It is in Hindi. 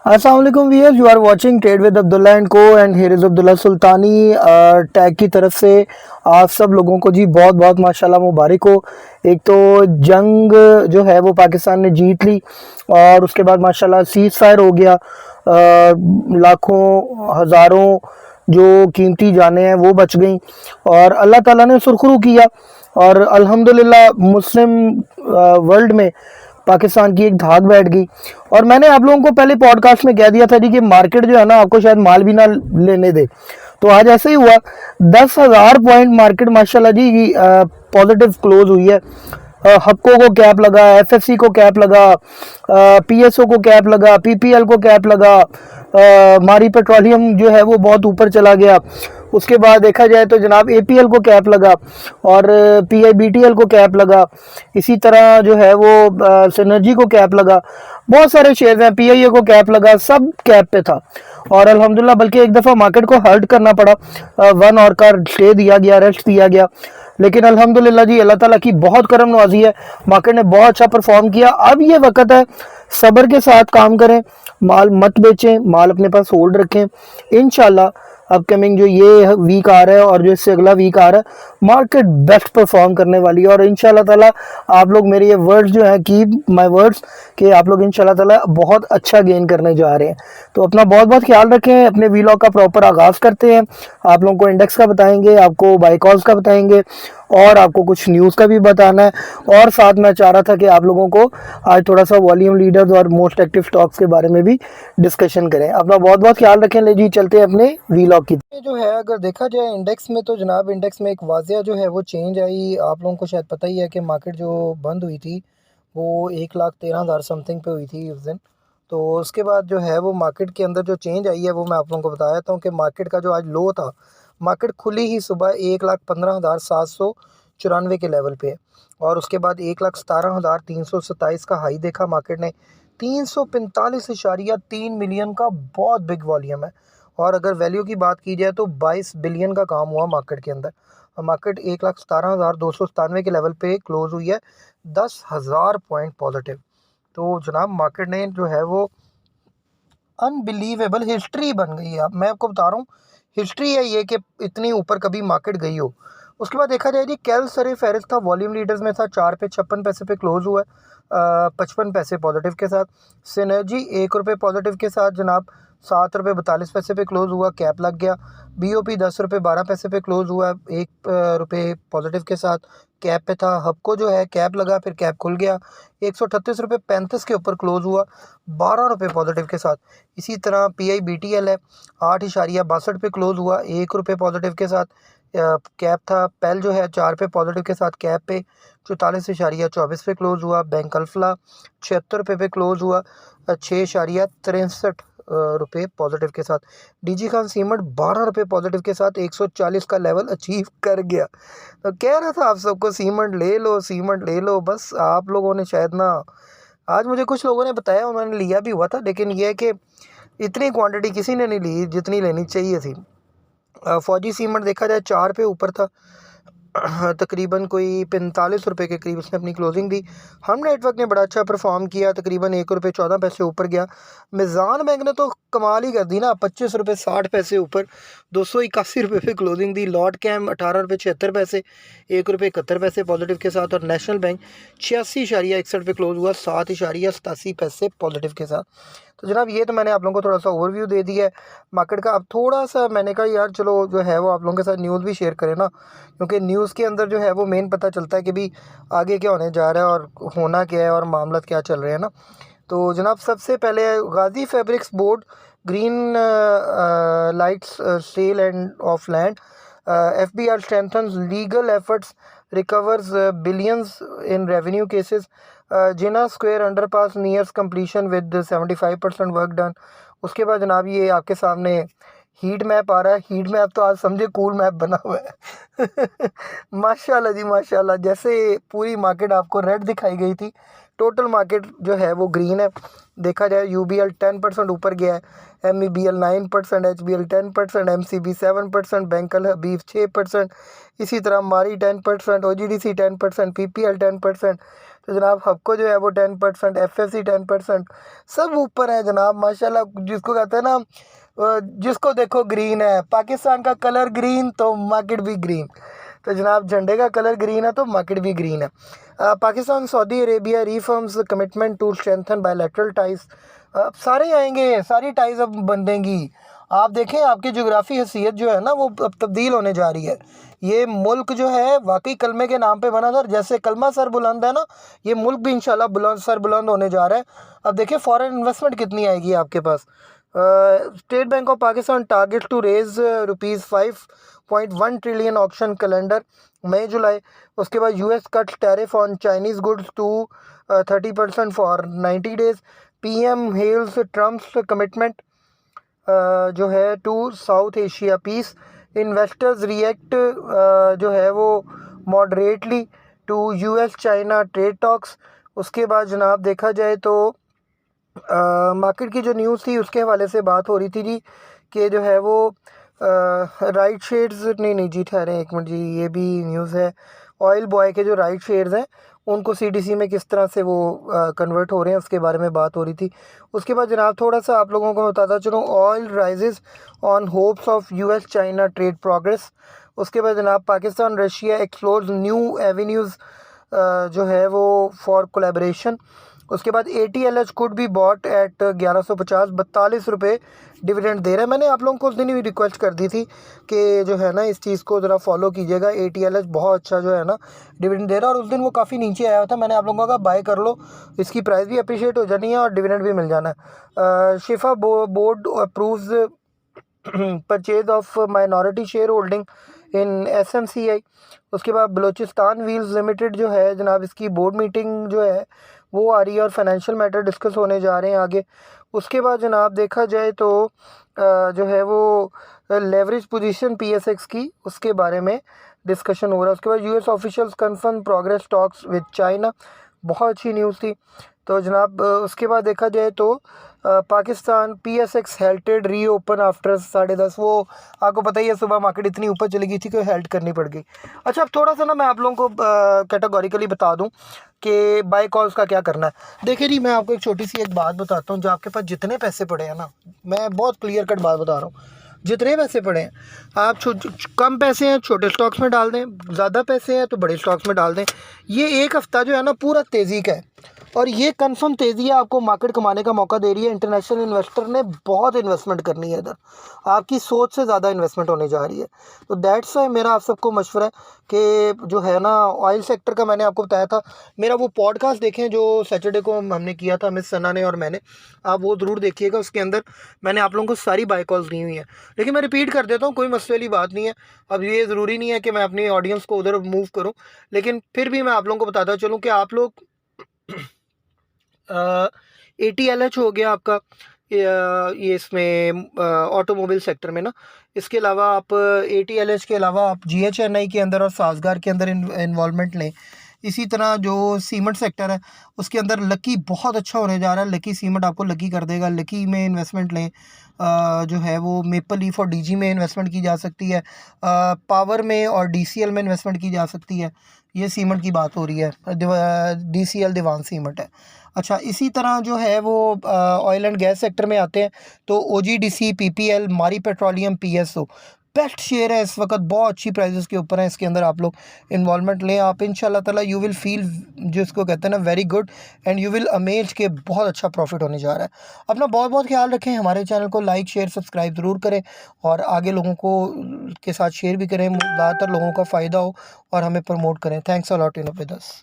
अस्सलाम वालेकुम viewers, you are watching trade with Abdullah and co and here is Abdullah Sultani. Tag की तरफ से आप सब लोगों को जी बहुत बहुत माशाल्लाह मुबारक हो। एक तो जंग जो है वो पाकिस्तान ने जीत ली और उसके बाद माशाल्लाह सीज़ फायर हो गया। लाखों हज़ारों जो कीमती जानें हैं वो बच गईं और अल्लाह ताला ने सुरखरू किया और अल्हम्दुलिल्लाह मुस्लिम वर्ल्ड में पाकिस्तान की एक धाक बैठ गई। और मैंने आप लोगों को पहले पॉडकास्ट में कह दिया था जी कि मार्केट जो है ना आपको शायद माल भी ना लेने दे। तो आज ऐसे ही हुआ, 10,000 पॉइंट मार्केट माशाल्लाह जी पॉजिटिव क्लोज हुई है। हक्को को कैप लगा, एफएफसी को कैप लगा, पीएसओ को कैप लगा, पीपीएल को कैप लगा, मारी पेट्रोलियम जो है वो बहुत ऊपर चला गया। उसके बाद देखा जाए तो जनाब एपीएल को कैप लगा और पीआईबीटीएल को कैप लगा। इसी तरह जो है वो सिनर्जी को कैप लगा। बहुत सारे शेयर हैं, पीआईए को कैप लगा, सब कैप पे था। और अल्हम्दुलिल्लाह बल्कि एक दफ़ा मार्केट को हर्ट करना पड़ा, 1 आवर का स्टे दिया गया, रेस्ट दिया गया। लेकिन अल्हम्दुलिल्लाह जी अल्लाह ताला की बहुत करम नवाजी है, मार्केट ने बहुत अच्छा परफॉर्म किया। अब ये वक्त है सब्र के साथ काम करें, माल मत बेचें, माल अपने पास होल्ड रखें। इंशाल्लाह अपकमिंग जो ये वीक आ रहा है और जो इससे अगला वीक आ रहा है मार्केट बेस्ट परफॉर्म करने वाली है। और इंशाल्लाह ताला आप लोग मेरे ये वर्ड्स जो हैं, कीप माय वर्ड्स, कि आप लोग इंशाल्लाह ताला बहुत अच्छा गेन करने जा रहे हैं। तो अपना बहुत बहुत ख्याल रखें। अपने वीलॉग का प्रॉपर आगाज़ करते हैं। आप लोगों को इंडेक्स का बताएंगे, आपको बाई कॉल्स का बताएंगे और आपको कुछ न्यूज़ का भी बताना है। और साथ में चाह रहा था कि आप लोगों को आज थोड़ा सा वॉल्यूम लीडर्स और मोस्ट एक्टिव स्टॉक्स के बारे में भी डिस्कशन करें। अपना बहुत बहुत ख्याल रखें। ले जी चलते हैं अपने वीलॉग की जो है। अगर देखा जाए इंडेक्स में तो जनाब इंडेक्स में एक वाजिया जो है वो चेंज आई। आप लोगों को शायद पता ही है कि मार्केट जो बंद हुई थी वो 1,13,000 समथिंग पे हुई थी उस दिन। तो उसके बाद जो है वो मार्केट के अंदर जो चेंज आई है वो मैं आप लोगों को बता देता हूँ कि मार्केट का जो आज लो था, मार्केट खुली ही सुबह 1,15,794 के लेवल पे है और उसके बाद 1,17,327 का हाई देखा मार्केट ने। 345.3 मिलियन का बहुत बिग वॉल्यूम है। और अगर वैल्यू की बात की जाए तो 22 बिलियन का काम हुआ मार्केट के अंदर। और मार्केट 1,17,297 के लेवल पे क्लोज हुई है, 10,000 पॉइंट पॉजिटिव। तो जनाब मार्केट ने जो है वो अनबिलीवेबल हिस्ट्री बन गई है। अब मैं आपको बता रहा हूँ, हिस्ट्री है ये कि इतनी ऊपर कभी मार्केट गई हो। उसके बाद देखा जाए जी कैल सरे फेरिस था, वॉल्यूम लीडर्स में था, 4 पे 56 पैसे पे क्लोज हुआ है, 55 पैसे पॉजिटिव के साथ। सिनर्जी 1 रुपये पॉजिटिव के साथ जनाब 7 रुपये 42 पैसे पे क्लोज हुआ, कैप लग गया। बीओपी 10 रुपये 12 पैसे पे क्लोज हुआ, 1 रुपये पॉजिटिव के साथ कैप पे था। हबको जो है कैप लगा, फिर कैप खुल गया, 138 रुपये 35 के ऊपर क्लोज हुआ, 12 रुपये पॉजिटिव के साथ। इसी तरह PIBTL है, 8.62 पे क्लोज हुआ, 1 रुपये पॉजिटिव के साथ कैप था। पेल जो है 4 पे पॉजिटिव के साथ कैप पे 44.24 पे क्लोज हुआ। बैंक अल्फला 76 रुपये पे क्लोज हुआ, 6.63 रुपये पॉजिटिव के साथ। डीजी खान सीमेंट 12 रुपये पॉजिटिव के साथ 140 का लेवल अचीव कर गया। तो कह रहा था आप सबको सीमेंट ले लो, सीमेंट ले लो, बस आप लोगों ने शायद ना, आज मुझे कुछ लोगों ने बताया उन्होंने लिया भी हुआ था, लेकिन यह है कि इतनी क्वांटिटी किसी ने नहीं ली जितनी लेनी चाहिए थी। फौजी सीमेंट देखा जाए 4 पे ऊपर था, तकरीबन कोई 45 रुपये के करीब उसने अपनी क्लोजिंग दी। हम नेटवर्क ने बड़ा अच्छा परफॉर्म किया, तकरीबन 1 रुपये 14 पैसे ऊपर गया। मिज़ान बैंक ने तो कमाल ही कर दी ना, 25 रुपये 60 पैसे ऊपर, 281 रुपये पे क्लोजिंग दी। लॉर्ड कैम 18 रुपये 76 पैसे, 1 रुपये 71 पैसे पॉजिटिव के साथ। और नेशनल बैंक 86.61 पे क्लोज हुआ, 7.87 पैसे पॉजिटिव के साथ। तो जनाब ये तो मैंने आप लोगों को थोड़ा सा ओवरव्यू दे दिया है मार्केट का। अब थोड़ा सा मैंने कहा यार चलो जो है वो आप लोगों के साथ न्यूज़ भी शेयर करें ना, क्योंकि न्यूज़ के अंदर जो है वो मेन पता चलता है कि भी आगे क्या होने जा रहा है और होना क्या है और मामला क्या चल रहे हैं ना। तो जनाब सबसे पहले Ghazi fabrics board green lights sale and of land, FBR strengthens legal efforts, recovers billions in revenue cases, Jinnah Square underpass nears completion with 75% work done। उसके बाद जनाब ये आपके सामने हीट मैप आ रहा है। हीट मैप तो आज समझे कूल मैप बना हुआ है माशाल्लाह जी माशाल्लाह, जैसे पूरी मार्केट आपको रेड दिखाई गई थी, टोटल मार्केट जो है वो ग्रीन है। देखा जाए UBL 10% ऊपर गया है, MEBL 9%, HBL 10%, MCB 7%, बैंकल हबीब 6%, इसी तरह मारी 10%, OGDC 10%, PPL 10%, तो जनाब हबको जो है वो 10%, एफएससी 10%, सब ऊपर है जनाब माशाल्लाह। जिसको कहते हैं ना जिसको देखो ग्रीन है, पाकिस्तान का कलर ग्रीन तो मार्केट भी ग्रीन। तो जनाब झंडे का कलर ग्रीन है तो मार्केट भी ग्रीन है। Pakistan Saudi Arabia reaffirms commitment to strengthen bilateral ties. सारे आएंगे, सारी टाइज अब बंधेंगी। आप देखें आपकी जोग्राफी हैसियत जो है ना वो अब तब्दील होने जा रही है। ये मुल्क जो है वाकई कलमे के नाम पे बना था, और जैसे कलमा सर बुलंद है ना, ये मुल्क भी इंशाल्लाह बुलंद होने जा रहा है। अब देखिए फॉरेन इन्वेस्टमेंट कितनी आएगी आपके पास। State Bank of Pakistan target to raise ₹5.1 trillion auction calendar May July. उसके बाद US cut tariff on Chinese goods to 30% for 90 days. PM hails Trump's commitment जो है to South Asia peace. Investors react जो है वो moderately to US China trade talks. उसके बाद जनाब देखा जाए तो मार्केट की जो न्यूज़ थी उसके हवाले से बात हो रही थी जी कि जो है वो राइट शेयर्स नहीं जी ठहरे एक मिनट जी, ये भी न्यूज़ है। ऑयल बॉय के जो राइट शेयर्स हैं उनको सीडीसी में किस तरह से वो कन्वर्ट हो रहे हैं उसके बारे में बात हो रही थी। उसके बाद जनाब थोड़ा सा आप लोगों को बताता चलूँ, oil rises on hopes of US China trade progress. उसके बाद जनाब Pakistan Russia explores new avenues जो है वो फॉर कोलैबोरेशन। उसके बाद ATLH could be bought at 1150, 42 रुपये डिविडेंड दे रहा है। मैंने आप लोगों को उस दिन भी रिक्वेस्ट कर दी थी कि जो है ना इस चीज़ को ज़रा फॉलो कीजिएगा। ATLH बहुत अच्छा जो है ना डिविडेंड दे रहा है, और उस दिन वो काफ़ी नीचे आया था। मैंने आप लोगों का बाय कर लो, इसकी प्राइस भी अप्रिशिएट हो जानी है और डिविडेंड भी मिल जाना है। शिफा board approves purchase of minority share holding in SMCI। उसके बाद बलूचिस्तान व्हील्स लिमिटेड जो है जनाब इसकी बोर्ड मीटिंग जो है वो आ रही है और फाइनेंशियल मैटर डिस्कस होने जा रहे हैं आगे। उसके बाद जनाब देखा जाए तो जो है वो लेवरेज पोजीशन PSX की उसके बारे में डिस्कशन हो रहा है। उसके बाद US officials confirm progress talks with China, बहुत अच्छी न्यूज़ थी। तो जनाब उसके बाद देखा जाए तो पाकिस्तान PSX हेल्टेड री ओपन आफ्टर 10:30। वो आपको पता ही है सुबह मार्केट इतनी ऊपर चली गई थी कि हेल्ट करनी पड़ गई। अच्छा अब थोड़ा सा ना मैं आप लोगों को कैटेगोरिकली बता दूं कि बाय कॉल्स का क्या करना है। देखिए जी मैं आपको एक छोटी सी एक बात बताता हूँ, जो आपके पास जितने पैसे पड़े हैं ना, मैं बहुत क्लियर कट बात बता रहा हूँ, जितने पैसे पड़े हैं आप कम पैसे हैं छोटे स्टॉक्स में डाल दें, ज़्यादा पैसे हैं तो बड़े स्टॉक्स में डाल दें। ये एक हफ़्ता जो है ना पूरा तेज़ी का है, और ये कंफर्म तेज़ी है आपको मार्केट कमाने का मौका दे रही है। इंटरनेशनल इन्वेस्टर ने बहुत इन्वेस्टमेंट करनी है इधर, आपकी सोच से ज़्यादा इन्वेस्टमेंट होने जा रही है। तो दैट्स वाई मेरा आप सबको मशवरा है कि जो है ना ऑयल सेक्टर का मैंने आपको बताया था, मेरा वो पॉडकास्ट देखें जो सैटरडे को हमने किया था मिस सना ने और मैंने, आप वो ज़रूर देखिएगा। उसके अंदर मैंने आप लोगों को सारी बाय कॉल्स दी हुई हैं। लेकिन मैं रिपीट कर देता हूँ, कोई मसले वाली बात नहीं है। अब ये ज़रूरी नहीं है कि मैं अपनी ऑडियंस को उधर मूव करूँ, लेकिन फिर भी मैं आप लोगों को बताता चलूँ कि आप लोग ATLH हो गया आपका ये इसमें ऑटोमोबाइल सेक्टर में ना, इसके अलावा आप ATLH के अलावा आप GHNI के अंदर और साजगार के अंदर इन्वॉल्वमेंट लें। इसी तरह जो सीमेंट सेक्टर है उसके अंदर लकी बहुत अच्छा होने जा रहा है, लकी सीमेंट आपको लकी कर देगा, लकी में इन्वेस्टमेंट लें। जो है वो मेपल लीफ और DG में इन्वेस्टमेंट की जा सकती है, पावर में और DCL में इन्वेस्टमेंट की जा सकती है। ये सीमेंट की बात हो रही है, DCL दीवान सीमेंट है। अच्छा इसी तरह जो है वो ऑयल एंड गैस सेक्टर में आते हैं तो OGDC, PPL, मारी पेट्रोलियम, PSO बेस्ट शेयर है इस वक्त, बहुत अच्छी प्राइजेस के ऊपर है। इसके अंदर आप लोग इन्वॉल्वमेंट लें, आप इंशाल्लाह ताला यू विल फील जिसको कहते हैं ना very good, and you will amaze के बहुत अच्छा प्रॉफिट होने जा रहा है। अपना बहुत बहुत ख्याल रखें, हमारे चैनल को लाइक शेयर सब्सक्राइब ज़रूर करें और आगे लोगों को के साथ शेयर भी करें, ज़्यादातर लोगों का फ़ायदा हो और हमें प्रमोट करें। Thanks a lot in with us.